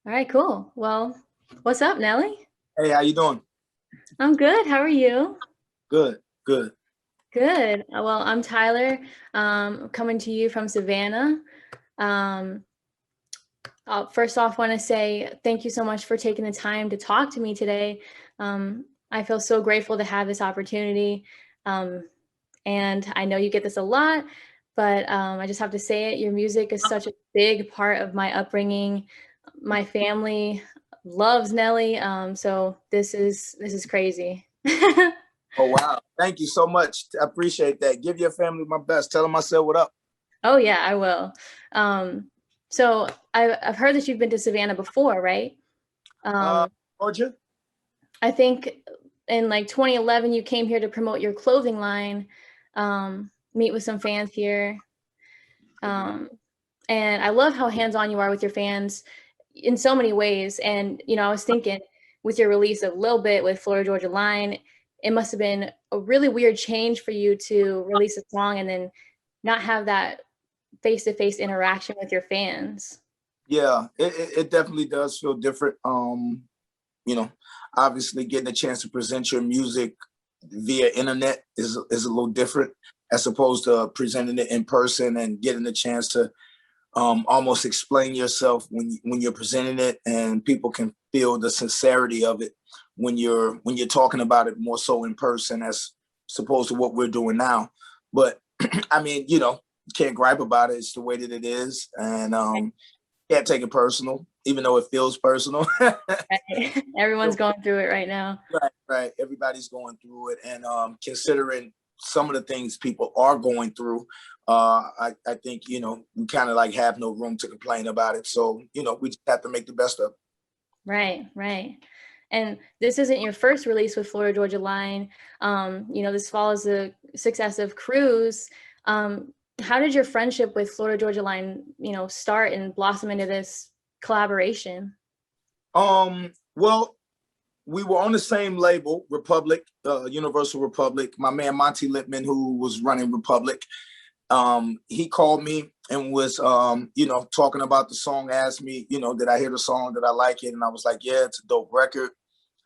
All right, cool. Well, what's up, Nelly? Hey, how you doing? I'm good. How are you? Good, good. Good. Well, I'm Tyler, coming to you from Savannah. Um, first off, want to say thank you so much for taking the time to talk to me today. I feel so grateful to have this opportunity. Um, and I know you get this a lot, but I just have to say it. Your music is such a big part of my upbringing. My family loves Nelly, so this is crazy. Oh wow, thank you so much. I appreciate that. Give your family my best. Tell them I said what up. Oh yeah, I will. Um, so I've heard that you've been to Savannah before, right? Uh, Um, Georgia. I think in like 2011 you came here to promote your clothing line, meet with some fans here. Um, and I love how hands-on you are with your fans in so many ways. And I was thinking with your release of Lil Bit with Florida Georgia Line, it must have been a really weird change for you to release a song and then not have that face-to-face interaction with your fans. Yeah, it definitely does feel different. You know, obviously getting a chance to present your music via internet is a little different as opposed to presenting it in person and getting a chance to almost explain yourself when you're presenting it, and people can feel the sincerity of it when you're talking about it more so in person as opposed to what we're doing now. But I mean, can't gripe about it. It's the way that it is, and can't take it personal, even though it feels personal. Right? Everyone's going through it right now. Right, right. Everybody's going through it, and considering some of the things people are going through, I think we kind of like have no room to complain about it. So we just have to make the best of it. Right, right. And this isn't your first release with Florida Georgia Line. This follows the success of Cruise. How did your friendship with Florida Georgia Line, start and blossom into this collaboration? Well, we were on the same label, Republic, Universal Republic. My man Monty Lippman, who was running Republic, he called me and was talking about the song, asked me, did I hear the song, did I like it? And I was like, yeah, it's a dope record,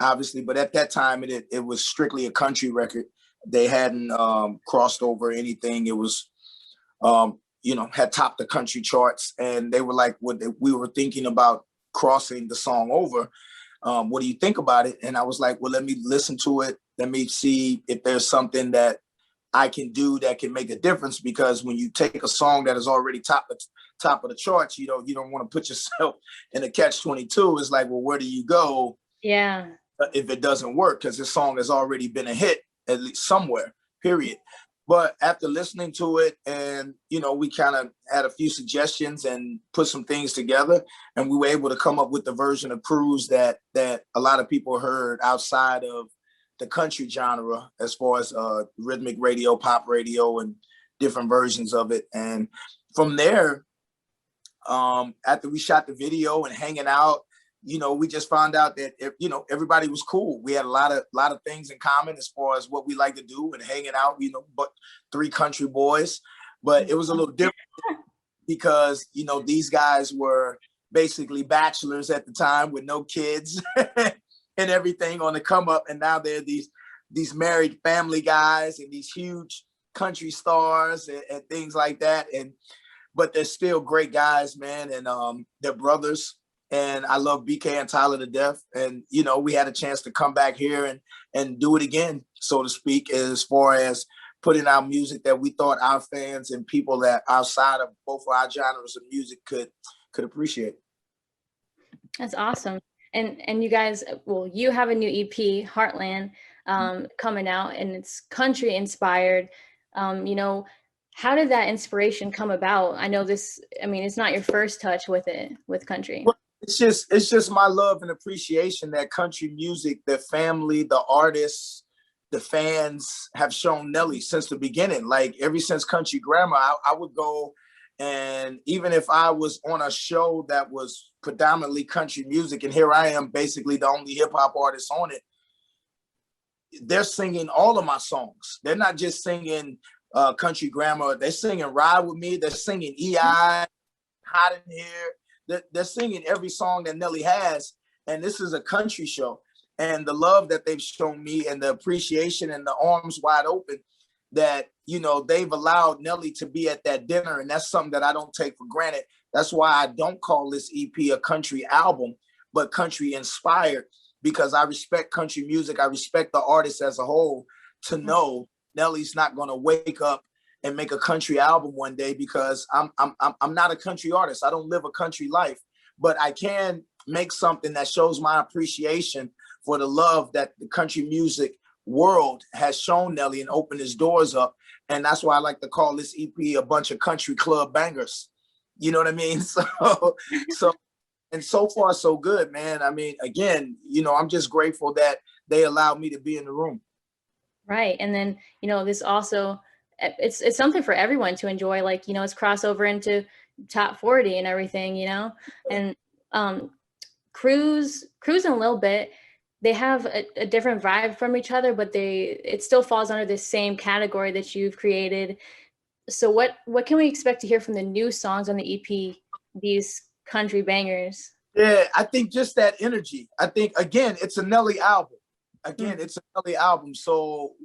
obviously. But at that time, it was strictly a country record. They hadn't crossed over anything. It was had topped the country charts, and they were like, we were thinking about crossing the song over. What do you think about it? And I was like, well, let me listen to it. Let me see if there's something that I can do that can make a difference. Because when you take a song that is already top of the charts, you don't want to put yourself in a catch-22. It's like, well, where do you go? Yeah. If it doesn't work, because this song has already been a hit, at least somewhere, period. But after listening to it, and we kind of had a few suggestions and put some things together, and we were able to come up with the version of Cruise that a lot of people heard outside of the country genre, as far as rhythmic radio, pop radio, and different versions of it. And from there, after we shot the video and hanging out, we just found out that everybody was cool. We had a lot of things in common as far as what we like to do and hanging out. But three country boys, but it was a little different because these guys were basically bachelors at the time with no kids and everything on the come up, and now they're these married family guys and these huge country stars and things like that. But they're still great guys, man, and they're brothers. And I love BK and Tyler to death. And we had a chance to come back here and do it again, so to speak, as far as putting out music that we thought our fans and people that outside of both of our genres of music could appreciate. That's awesome. And you guys, well, you have a new EP, Heartland, coming out, and it's country inspired. How did that inspiration come about? I know it's not your first touch with it, with country. Well, it's just my love and appreciation that country music, the family, the artists, the fans have shown Nelly since the beginning. Like ever since Country Grammar, I would go, and even if I was on a show that was predominantly country music, and here I am basically the only hip hop artist on it, they're singing all of my songs. They're not just singing Country Grammar. They're singing Ride With Me. They're singing EI, Hot in Here. they're singing every song that Nelly has, and this is a country show. And the love that they've shown me and the appreciation and the arms wide open that, you know, they've allowed Nelly to be at that dinner. And that's something that I don't take for granted. That's why I don't call this EP a country album, but country inspired, because I respect country music. I respect the artist as a whole, to know Nelly's not going to wake up and make a country album one day, because I'm not a country artist. I don't live a country life, but I can make something that shows my appreciation for the love that the country music world has shown Nelly and opened his doors up. And that's why I like to call this EP a bunch of country club bangers. You know what I mean? So and so far so good, man. I mean, again, you know, I'm just grateful that they allowed me to be in the room. Right. And then, you know, this also, it's something for everyone to enjoy. Like, you know, it's crossover into top 40 and everything, you know, and Cruz and Lil Bit, they have a different vibe from each other, but it still falls under the same category that you've created. So what can we expect to hear from the new songs on the EP, these country bangers? Yeah, I think just that energy. I think, again, it's a Nelly album. It's a Nelly album. So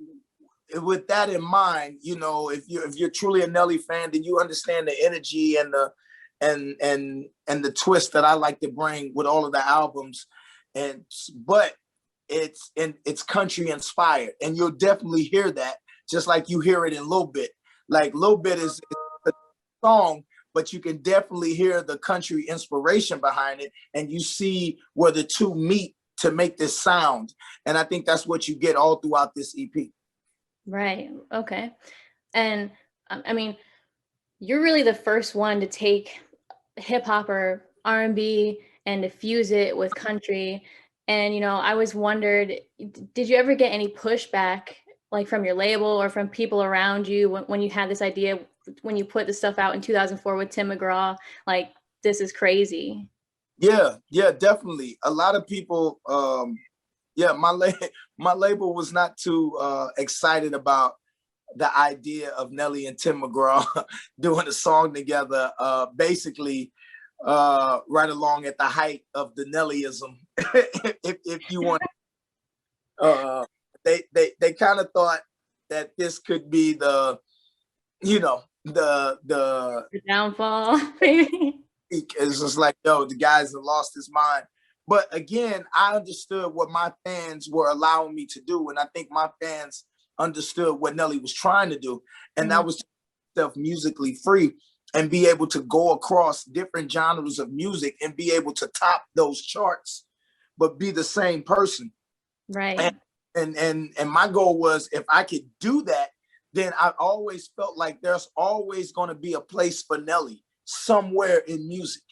with that in mind, you know, if you're truly a Nelly fan, then you understand the energy and the twist that I like to bring with all of the albums. But it's country inspired, and you'll definitely hear that, just like you hear it in Lil Bit. Like Lil Bit is a song, but you can definitely hear the country inspiration behind it, and you see where the two meet to make this sound. And I think that's what you get all throughout this EP. Right. Okay. And I mean, you're really the first one to take hip hop or R&B and to fuse it with country. And, you know, I always wondered, did you ever get any pushback, like from your label or from people around you when you had this idea, when you put the stuff out in 2004 with Tim McGraw, like, this is crazy? Yeah, definitely. A lot of people, my label was not too excited about the idea of Nelly and Tim McGraw doing a song together, basically right along at the height of the Nellyism, if you want. They kind of thought that this could be the, you know, the downfall, maybe. It's just like, yo, the guys have lost his mind. But again, I understood what my fans were allowing me to do, and I think my fans understood what Nelly was trying to do, and that was to make himself musically free and be able to go across different genres of music and be able to top those charts, but be the same person. Right. And my goal was, if I could do that, then I always felt like there's always going to be a place for Nelly somewhere in music.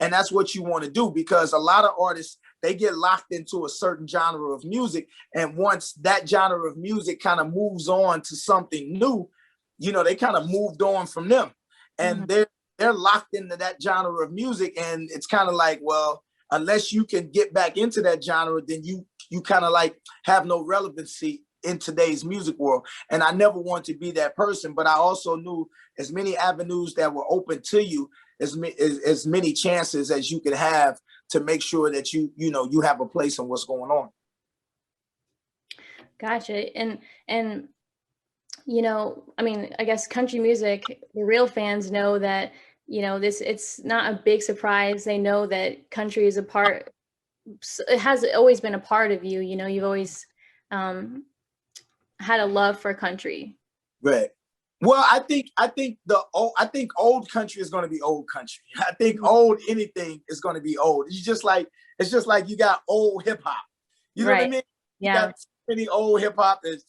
And that's what you want to do, because a lot of artists, they get locked into a certain genre of music. And once that genre of music kind of moves on to something new, you know, they kind of moved on from them. And they're locked into that genre of music. And it's kind of like, well, unless you can get back into that genre, then you kind of like have no relevancy in today's music world. And I never wanted to be that person, but I also knew as many avenues that were open to you, as many chances as you could have to make sure that you have a place in what's going on. Gotcha. And you know, I mean, I guess country music, the real fans know that, you know, it's not a big surprise. They know that country is it has always been a part of you. You know, you've always had a love for country. Right. Well, I think old country is going to be old country. I think old anything is going to be old. It's just like you got old hip hop. You know what I mean? Yeah. You got so many old hip hop is,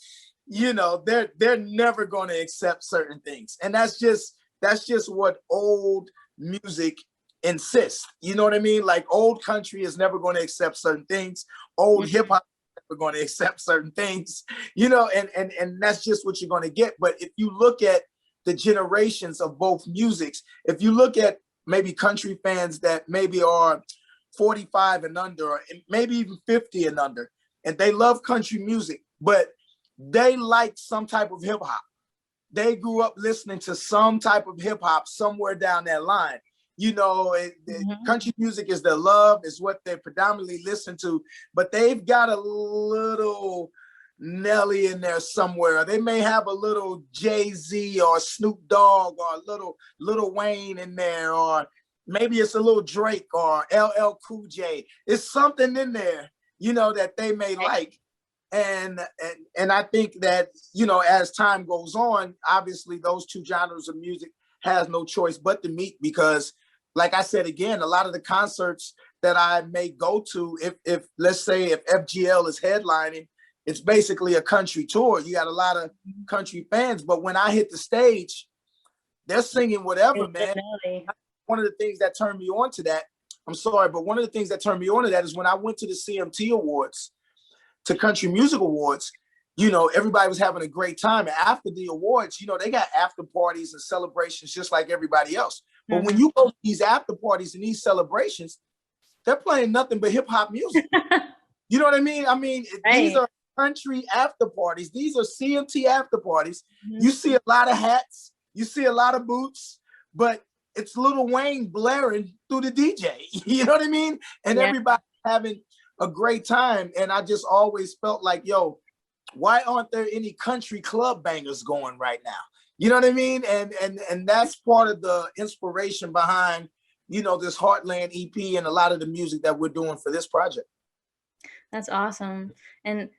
you know, they're never going to accept certain things, and that's just what old music insists. You know what I mean? Like, old country is never going to accept certain things. Old hip hop are going to accept certain things, you know, and that's just what you're going to get. But if you look at the generations of both musics, if you look at maybe country fans that maybe are 45 and under, or maybe even 50 and under, and they love country music, but they like some type of hip hop. They grew up listening to some type of hip hop somewhere down that line. Country music is their love, is what they predominantly listen to, but they've got a little Nelly in there somewhere. They may have a little Jay-Z or Snoop Dogg or a little Wayne in there, or maybe it's a little Drake or LL Cool J. It's something in there, that they may like. And I think that, as time goes on, obviously those two genres of music has no choice but to meet, because like I said, again, a lot of the concerts that I may go to, if let's say if FGL is headlining, it's basically a country tour. You got a lot of country fans, but when I hit the stage, they're singing whatever, man. One of the things that turned me on to that, I'm sorry, but one of the things that turned me on to that is when I went to the CMT Awards, to Country Music Awards, everybody was having a great time. And after the awards, they got after parties and celebrations just like everybody else. But when you go to these after parties and these celebrations, they're playing nothing but hip hop music. You know what I mean? These are country after parties. These are CMT after parties. You see a lot of hats, you see a lot of boots, but it's Lil Wayne blaring through the DJ. You know what I mean? And everybody having a great time. And I just always felt like, yo, why aren't there any country club bangers going right now? You know what I mean? And that's part of the inspiration behind, this Heartland EP and a lot of the music that we're doing for this project. That's awesome. And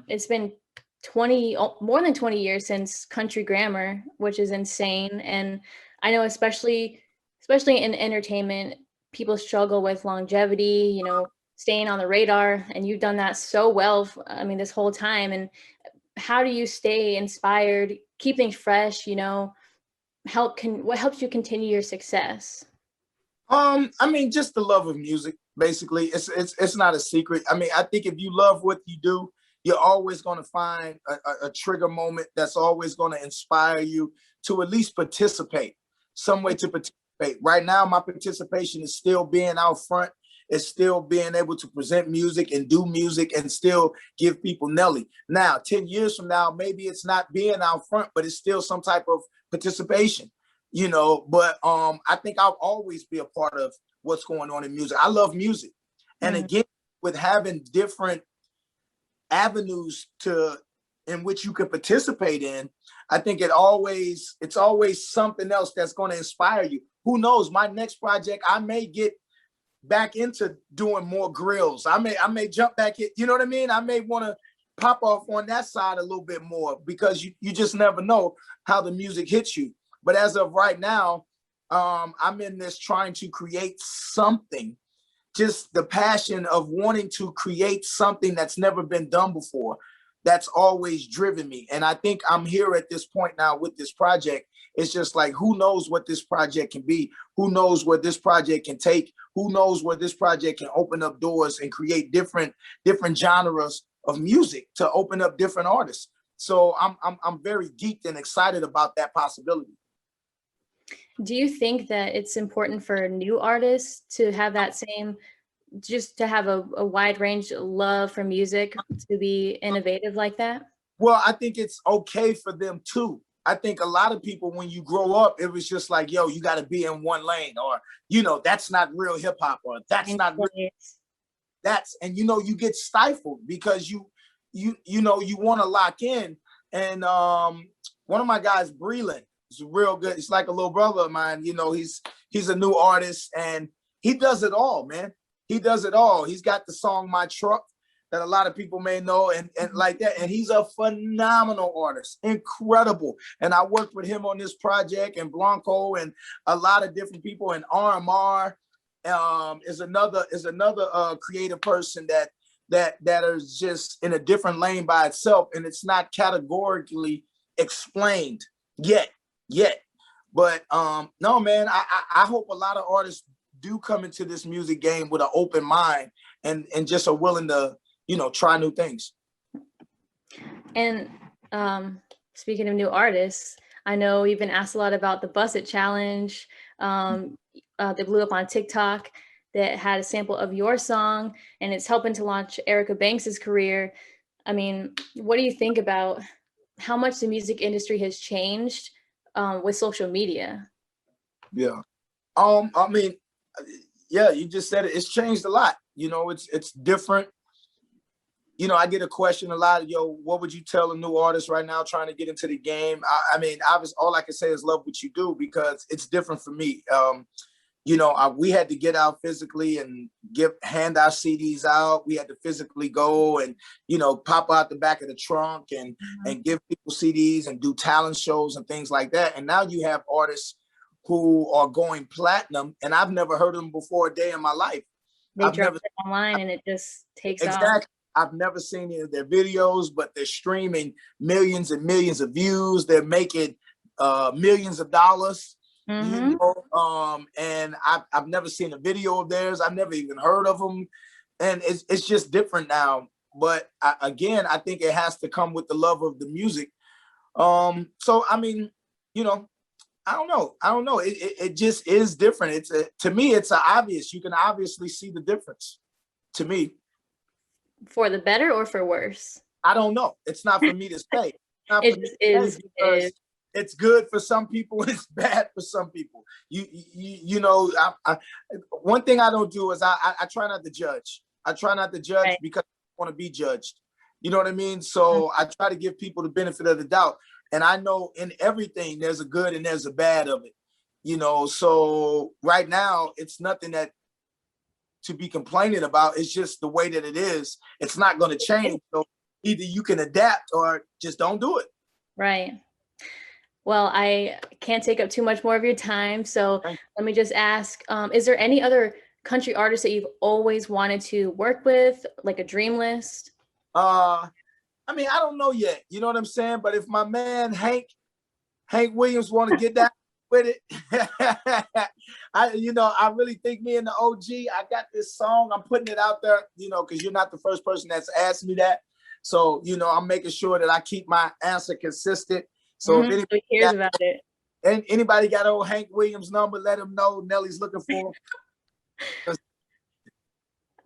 it's been more than 20 years since Country Grammar, which is insane. And I know especially in entertainment, people struggle with longevity, staying on the radar, and you've done that so well, this whole time. And how do you stay inspired, keep things fresh, what helps you continue your success? Just the love of music, basically. It's not a secret. I think if you love what you do, you're always going to find a trigger moment that's always going to inspire you to at least participate, some way to participate. Right now, my participation is still being out front. It's still being able to present music and do music and still give people Nelly. Now, 10 years from now, maybe it's not being out front, but it's still some type of participation, but I think I'll always be a part of what's going on in music. I love music. And again, with having different avenues in which you can participate in, I think it's always something else that's going to inspire you. Who knows? My next project, I may get back into doing more grills. I may jump back in, you know what I mean? I may want to pop off on that side a little bit more, because you just never know how the music hits you. But as of right now, I'm in this trying to create something, just the passion of wanting to create something that's never been done before. That's always driven me. And I think I'm here at this point now with this project. It's just like, who knows what this project can be? Who knows what this project can take? Who knows where this project can open up doors and create different genres of music to open up different artists. So I'm very geeked and excited about that possibility. Do you think that it's important for new artists to have that same, just to have a wide range of love for music, to be innovative like that? Well, I think it's okay for them too. I think a lot of people, when you grow up, it was just like, yo, you got to be in one lane, or, that's not real hip hop, or that's not real. And you get stifled because you want to lock in. And one of my guys, Breland, is real good. It's like a little brother of mine. He's a new artist, and he does it all, man. He does it all. He's got the song My Truck that a lot of people may know, and like that. And he's a phenomenal artist, incredible. And I worked with him on this project, and Blanco, and a lot of different people. And RMR is another creative person that is just in a different lane by itself, and it's not categorically explained yet. But no, man, I hope a lot of artists do come into this music game with an open mind and just are willing to, try new things. And speaking of new artists, I know you've been asked a lot about the Bust It Challenge. They blew up on TikTok, that had a sample of your song, and it's helping to launch Erica Banks's career. What do you think about how much the music industry has changed with social media? Yeah. I mean, yeah, you just said it. It's changed a lot. You know, it's different. You know, I get a question a lot. Yo, what would you tell a new artist right now trying to get into the game? I mean, all I can say is love what you do, because it's different for me. You know, we had to get out physically and hand our CDs out. We had to physically go and, you know, pop out the back of the trunk and give people CDs and do talent shows and things like that. And now you have artists who are going platinum, and I've never heard of them before a day in my life. They drop it online and it just takes off. Exactly. I've never seen any of their videos, but they're streaming millions and millions of views. They're making millions of dollars. You know, and I've never seen a video of theirs. I've never even heard of them, and it's just different now. But again, I think it has to come with the love of the music. So I mean, you know, I don't know. It just is different. To me, it's obvious. You can obviously see the difference. To me, for the better or for worse, I don't know. It's not for me to say. It's good for some people and it's bad for some people. You know, one thing I don't do is I try not to judge. I try not to judge because I want to be judged. You know what I mean? So I try to give people the benefit of the doubt. And I know in everything there's a good and there's a bad of it. You know, so right now it's nothing that to be complaining about. It's just the way that it is. It's not going to change. So either you can adapt or just don't do it. Right. Well, I can't take up too much more of your time. So let me just ask, is there any other country artists that you've always wanted to work with, like a dream list? I mean, I don't know yet. You know what I'm saying? But if my man Hank Williams want to get down with it, I really think me and the OG, I got this song. I'm putting it out there, you know, because you're not the first person that's asked me that. So, you know, I'm making sure that I keep my answer consistent. So if anybody cares about it, and anybody got old Hank Williams number, let him know Nelly's looking for him.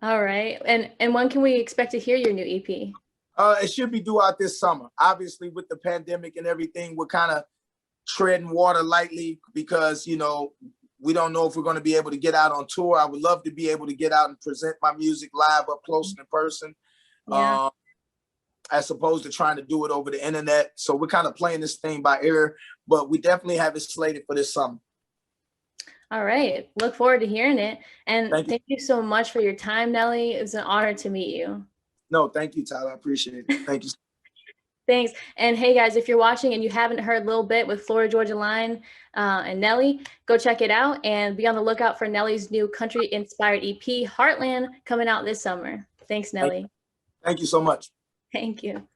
All right. And when can we expect to hear your new EP? It should be due out this summer. Obviously, with the pandemic and everything, we're kind of treading water lightly because, you know, we don't know if we're going to be able to get out on tour. I would love to be able to get out and present my music live up close and in person. Yeah. As opposed to trying to do it over the internet. So we're kind of playing this thing by ear, but we definitely have it slated for this summer. All right. Look forward to hearing it. And thank you so much for your time, Nelly. It was an honor to meet you. No, thank you, Tyler. I appreciate it. Thank you. Thanks. And hey, guys, if you're watching and you haven't heard Lil Bit with Florida Georgia Line and Nelly, go check it out and be on the lookout for Nelly's new country-inspired EP, Heartland, coming out this summer. Thanks, Nelly. Thank you so much. Thank you.